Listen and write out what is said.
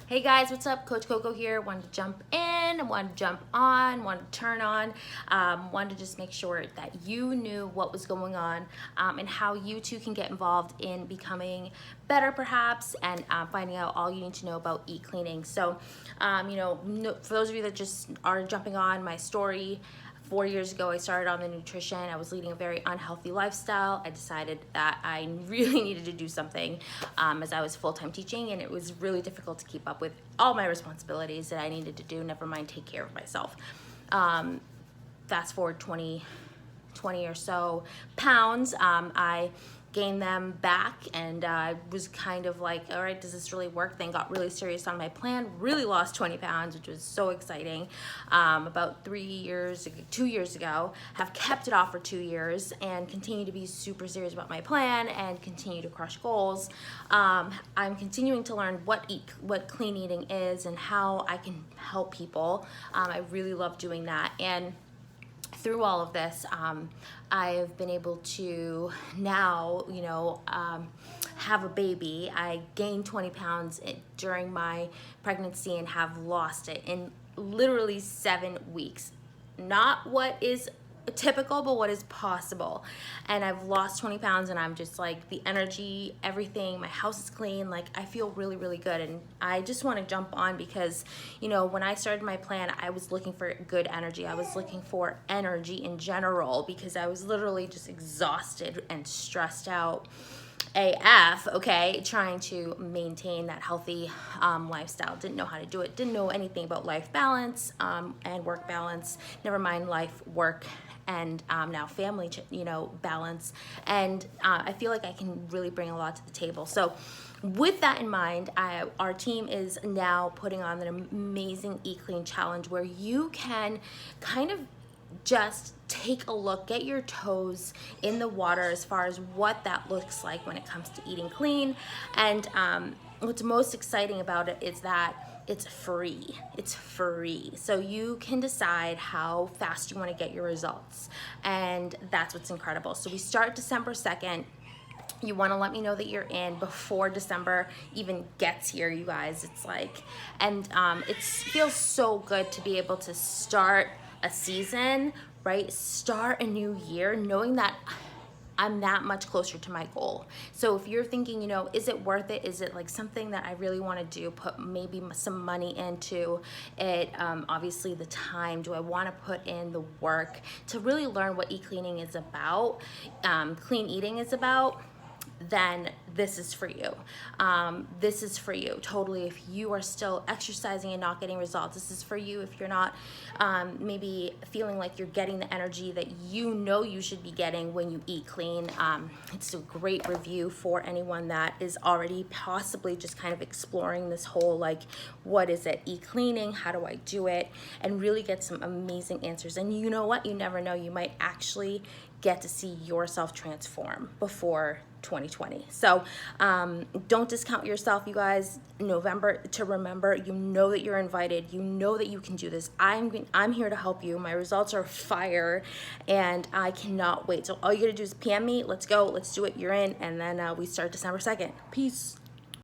Hey guys, what's up? Coach Coco here. Wanted to jump in, wanted to jump on, wanted to turn on, wanted to just make sure that you knew what was going on and how you too can get involved in becoming better perhaps and finding out all you need to know about eat cleaning. So, for those of you that just are jumping on my story, 4 years ago, I started on the nutrition. I was leading a very unhealthy lifestyle. I decided that I really needed to do something as I was full-time teaching, and it was really difficult to keep up with all my responsibilities that I needed to do, never mind take care of myself. Fast forward 20 or so pounds, I gained them back, and I was kind of like, all right, does this really work? Then got really serious on my plan, really lost 20 pounds, which was so exciting. About 2 years ago, have kept it off for 2 years and continue to be super serious about my plan and continue to crush goals. I'm continuing to learn what clean eating is and how I can help people. I really love doing that. And through all of this, I have been able to now, have a baby. I gained 20 pounds during my pregnancy and have lost it in literally 7 weeks. Not what is typical, but what is possible. And I've lost 20 pounds, and I'm just like, the energy, everything, my house is clean, like I feel really, really good. And I just want to jump on because, when I started my plan, I was looking for good energy. I was looking for energy in general because I was literally just exhausted and stressed out AF, okay, trying to maintain that healthy lifestyle. Didn't know how to do it, didn't know anything about life balance and work balance, never mind life, work, and now family, balance. And I feel like I can really bring a lot to the table. So with that in mind, our team is now putting on an amazing Eat Clean challenge where you can kind of just take a look, get your toes in the water as far as what that looks like when it comes to eating clean. And what's most exciting about it is that it's free. It's free. So you can decide how fast you want to get your results. And that's what's incredible. So we start December 2nd. You want to let me know that you're in before December even gets here, you guys. It's like, and it feels so good to be able to start a season, right? Start a new year knowing that I'm that much closer to my goal. So if you're thinking, is it worth it? Is it like something that I really want to do? Put maybe some money into it. Obviously the time. Do I want to put in the work to really learn what clean eating is about? Then this is for you. This is for you totally. If you are still exercising and not getting results, this is for you. If you're not maybe feeling like you're getting the energy that you should be getting when you eat clean, it's a great review for anyone that is already possibly just kind of exploring this whole, like, what is it? Eat cleaning, how do I do it? And really get some amazing answers. And you know what? You never know. You might actually get to see yourself transform before 2020. So don't discount yourself, you guys. November to remember, you know that you're invited. You know that you can do this. I'm here to help you. My results are fire, and I cannot wait. So all you gotta do is PM me. Let's go. Let's do it. You're in. And then we start December 2nd. Peace.